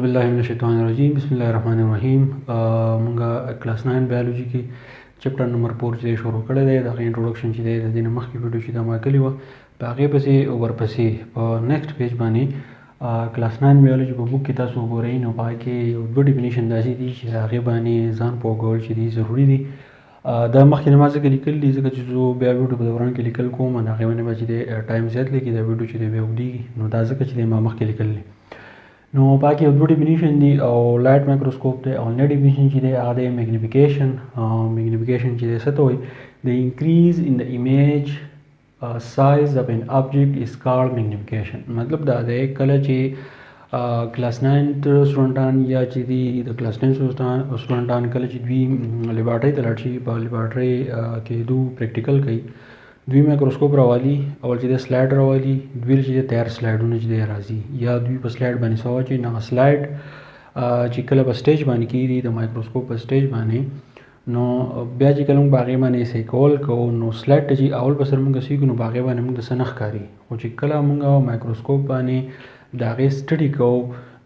بالله من الشیطان الرجیم بسم الله الرحمن الرحیم. مونږه کلاس 9 بایولوژي کې چپټر نمبر 4 چې شروع کړی دی د انټروډکشن چې دی د دې نه مخکې ویډیو چې دا ما کړې وه په هغې پسې ورپسې په نیکسټ پیج باندې کلاس 9 بایولوژي په بوک کې تاسو وګورئ نو په هغې کې یو دوه ډیفینیشن داسې دي چې د هغې باندې ځان پوهول چې دي ضروري دي. دا مخکې نه ما ځکه لیکل دي ځکه چې زه بیا ویډیو په دوران کې لیکل کوم د هغې باندې به چې دی ټایم زیات لګي دا ویډیو چې دی بیا اوږدېږي نو دا ځکه چې دی ما مخکې لیکل دي. نو باقي یو دوه ډیفینیشن دي او لایټ مایکروسکوپ دی او نه ډیفینیشن چې دی هغه دی میګنیفیکیشن. میګنیفیکیشن چې دی څه ته وایي د انکریز ان د ایمیج سایز اف ان آبجیکټ از کالډ میګنیفیکیشن. مطلب دا دی کله چې کلاس 9 سټوډنټان یا چې دي د کلاس 10 سټوډنټان کله چې دوی لیبارټرۍ ته لاړ شي په لیبارټرۍ کې دوی پریکټیکل کوي دوی مایکروسکوپ راوالي اول چې د سلایډ راوالي دوی چې د تیار سلایډونه چې دی راځي یا دوی په سلایډ باندې څه واچوي نه سلایډ چې کله په سټیج باندې کېږي د مایکروسکوپ په سټیج باندې نو بیا چې کله موږ په هغې باندې ایسې کول کوو نو سلایډ ته چې اول په سر موږ سیږو نو په هغې باندې موږ د څه نه ښکاري خو چې کله موږ مایکروسکوپ باندې د هغې سټډي کوو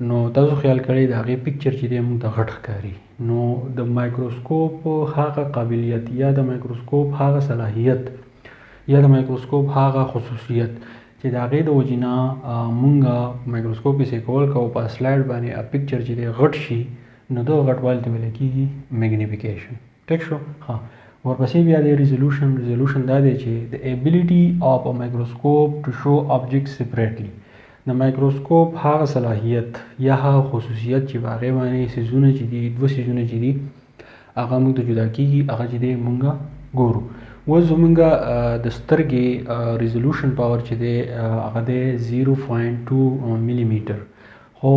نو تاسو خیال کړئ د هغې پکچر چې دی موږ ته غټ ښکاري. نو د مایکروسکوپ هغه قابلیت یا د مایکروسکوپ هغه صلاحیت یا د مایکروسکوپ هغه خصوصیت چې د هغې د وجې نه مونږ مایکروسکوپ کې کول کوو په سلایډ باندې پکچر چې دی غټ شي نو دغه غټوالي ته ویل کېږي میګنیفیکیشن. ټیک شو؟ ها ورپسې بیا دی ریزولوشن دا دی چې د ایبیلیټي اف ا مایکروسکوپ ټو شو آبجیکټ سپریټلی. د مایکروسکوپ هغه صلاحیت یا هغه خصوصیت چې په هغې باندې څیزونه چې دي دوه څیزونه چې دي هغه موږ ته جدا کېږي هغه چې دی مونږ ګورو. اوس زمونږ د سترګې ریزولوشن پاور چې دی هغه دی 0.2 ملي میټر خو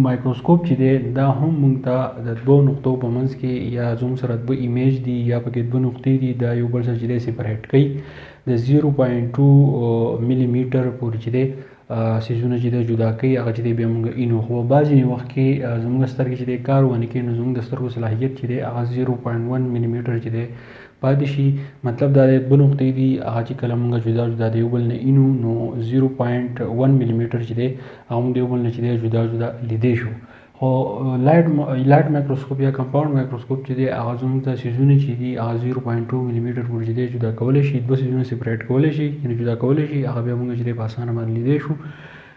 مایکروسکوپ چې دی دا هم موږ ته د دوه نقطو په منځ کې یا زموږ سره دوه ایمیج دي یا پکې دوه نقطې دي دا یو بل سره چې دی سپریټ کوي د 0.2 ملي میټر پورې چې دی څیزونه چې دی جدا کوي هغه چې دی بیا موږ اینو خو بعضې وخت کې زموږ سترګې چې دی کار ونه کوي نو زموږ د سترګو صلاحیت چې دی هغه 0.1 ملي میټر چې دی پاتې شي. مطلب دا دی دوه نقطې دي هغه چې کله موږ جدا د یو بل نه اینو نو 0.1 ملي میټر چې دی هغه موږ د یو بل نه چې دی جدا لیدی شو. خو لایټ مایکروسکوپ یا کمپاوند مایکروسکوپ چې دی هغه زموږ ته څیزونه چې دي هغه 0.2 ملي میټر پورې چې دی جدا کولی شي دوه څیزونه سپریټ کولی شي یعنې جدا کولی شي هغه بیا موږ چې دی په اسانه باندې لیدی شو.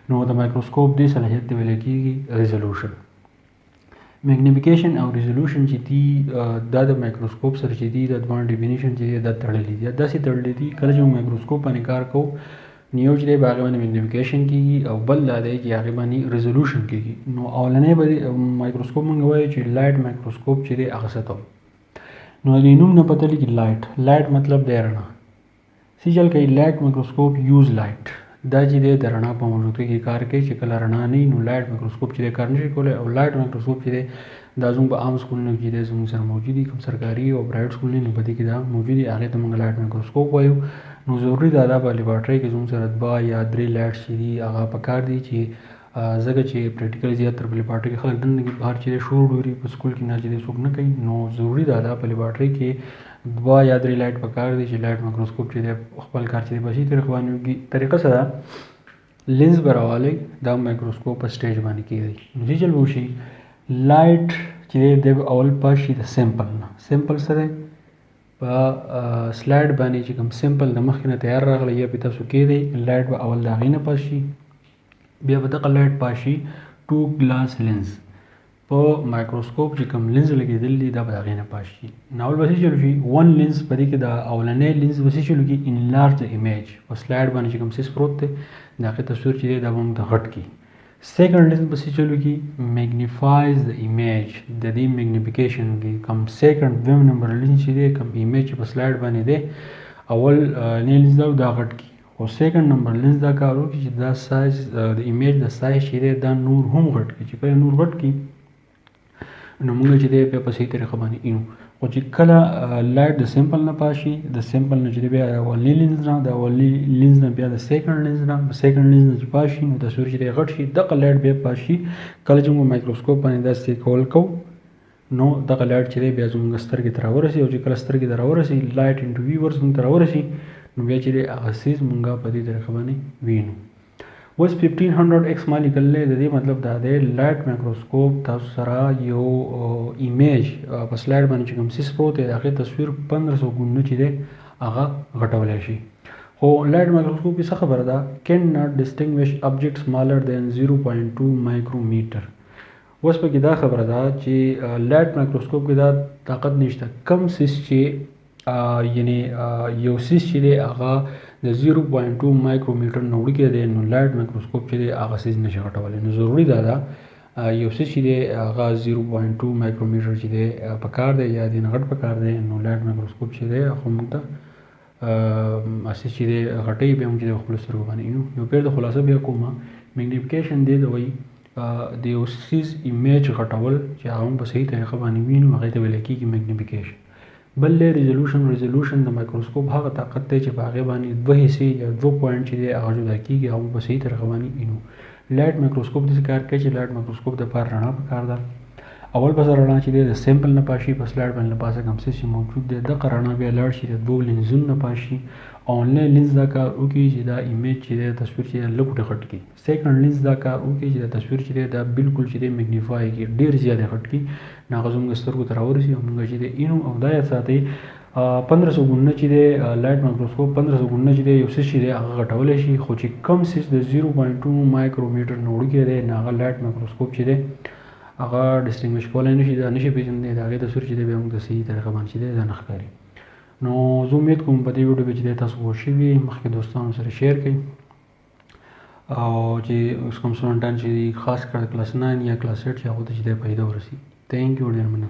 نو د مایکروسکوپ دې صلاحیت ته ویل کېږي ریزولوشن. میګنیفیکیشن او ریزولوشن چې دي دا د مایکروسکوپ سره چې دي د دواړو ډیفینیشن چې دی دا تړلي دي داسې تړلي دي کله چې موږ مایکروسکوپ باندې کار کوو نو یو چې دی په هغې باندې میګنیفیکیشن کېږي او بل دا دی چې هغې باندې ریزولوشن کېږي. نو اولنی به مایکروسکوپ موږ وایو چې لایټ مایکروسکوپ چې دی هغه څه ته وایي نو د نوم نه پته لګي لایټ مطلب دی رڼا څه چل کوي لایټ مایکروسکوپ یوز لایټ دا چې دی د رڼا په موجودګۍ کې کار کوي چې کله رڼا نه وي نو لایټ مایکروسکوپ چې دی کار نشي کولی او لایټ مایکروسکوپ چې دی دا زموږ په عام سکولونو کې دی زموږ سره موجود دي کوم سرکاري او پرایویټ سکولونه نو په دې کې دا موجود دي هغې ته موږ لایټ مایکروسکوپ وایو. نو ضروري دا په لیبارټرۍ کې زموږ سره 2 یا 3 لایټس چې دي هغه پکار دي چې ځکه چې پریکټیکل زیاتره په لیبارټرۍ کې خلک دننه کې بهر چې دی شور ډوري په سکول کې نه چې دی څوک نه کوي نو ضروري دا په لیبارټرۍ کې 2 یا 3 لایټ پکار دي چې لایټ مایکروسکوپ چې دی خپل کار چې دی په صحیح طریقه سره لینز به راوالی دا مایکروسکوپ په سټیج باندې کېږي نو چې چل به وشي لایټ چې دی اول پاس شي د سیمپل نه سیمپل څه دی په سلایډ باندې چې کوم سیمپل د مخکې نه تیار راغلی یا پې تاسو کېدی لایټ به اول د هغې نه پاس شي بیا به دغه لایټ پاس شي 2 ګلاس لینز په مایکروسکوپ چې کوم لینز لګېدلی دي دا به د هغې نه پاس شي. نو اول به څه چلو شي 1 لینز په دې کې د اولنی لینز به څه چلو کي انلارج د ایمیج په سلایډ باندې چې کوم څیز پروت دی د هغې تصویر چې دی دا به موږ ته غټ کړي. سیکنډ لینز به څه چلو کي میګنیفایز د ایمیج د دې میګنیفیکیشن کې کوم سیکنډ دویم نمبر لینز چې دی کوم ایمیج چې په سلایډ باندې دی اول لینز دا غټ کړي خو سیکنډ نمبر لینز دا کار وکړي چې دا سایز د ایمیج د سایز چې دی دا نور هم غټ کړي چې کله نور غټ کړي نو موږ چې دی بیا په صحیح طریقه باندې اینو خو چې کله لایټ د سیمپل نه پاس شي د سیمپل نه چې دی بیا اولني لینز نه د اولني لینز نه بیا د سیکنډ لینز نه چې پاس شي نو تصویر چې دی غټ شي دغه لایټ بیا پاس شي کله چې موږ مایکروسکوپ باندې داسې کول کوو نو دغه لایټ چې دی بیا زموږ سترګې ته راورسي او چې کله سترګې ته راورسي لایټ انټو ویورز موږ ته راورسي نو بیا چې دی هغه څیز موږ په دې طریقه باندې وینو. اوس 1500x ما لیکلی د دې مطلب دا دی لایټ مایکروسکوپ تاسو سره یو ایمیج په سلایډ باندې چې کوم سیس پروت دی د هغې تصویر 1500 ګونه چې دی هغه غټولی شي. خو لایټ مایکروسکوپ کې څه خبره ده can not distinguish objects smaller than 0.2 مایکرومیټر. اوس پکې دا خبره ده چې لایټ مایکروسکوپ کې دا طاقت نشته کم سیس چې یعنی یو سیس چې دی هغه د 0.2 مایکرومیټر نه وړوکی دی نو لایټ مایکروسکوپ چې دی هغه سیس نشي غټولی. نو ضروري دا ده یو سیس چې دی هغه 0.2 مایکرومیټر چې دی پکار دی یا دې نه غټ پکار دی نو لایټ مایکروسکوپ چې دی خو موږ ته اساس چې دی غټوي بیا موږ چې د خپلو سترګو باندې وینو. نو پیر د خلاصه بیا کومه میګنیفیکیشن دی د وایي د یو سیز ایمیج غټول چې هغه هم په صحیح طریقه باندې وینو هغې ته ویلی کېږي میګنیفیکیشن. بل دی ریزولوشن د مایکروسکوپ هغه طاقت دی چې په هغې باندې دوه حصې یا دوه پوینټ چې دی هغه جدا کېږي هغه په صحیح طریقه باندې وینو. لایټ مایکروسکوپ داسې کار کوي چې لایټ مایکروسکوپ دپاره رڼا پکار ده. اول به رڼا چې دی د سیمپل نه پاشي په سلایډ باندې له پاسه کوم څه چې موجود دی دغه رڼا بیا لاړ شي د دوو لینزونو نه پاشي. آنلاین لینز دا کار وکړي چې دا ایمیج چې دی تصویر چې دی لږ غټ کړي. سیکنډ لینز دا کار وکړي چې دا تصویر چې دی دا بالکل چې دی میګنیفای کړي ډېر زیات غټ کړي نو هغه زموږ سترګو ته راورسي او موږ چې دی اینو او دا یاد ساتئ 1500 ګونه چې دی لایټ مایکروسکوپ 1500 ګونه چې دی یو سیس چې دی هغه غټولی شي خو چې کم سیس د 0.2 مایکرومیټر نه وړوکی دی نو هغه لایټ مایکروسکوپ چې دی هغه ډسټینګویش کولی نشي دا نشي پېژندلی د هغې تصویر چې دی بیا موږ د صحیح طریقه باندې چې دی دا نه ښکاري. نو زه امید کوم په دې ویډیو کې چې دی تاسو پوه شوي مخکې دوستانو سره شیر کړئ او چې اوس کوم سټوډنټان چې دي خاص کر کلاس 9 یا کلاس 8 چې هغو ته چې دی فایده ورسي. تھینک یو ډېر مننه.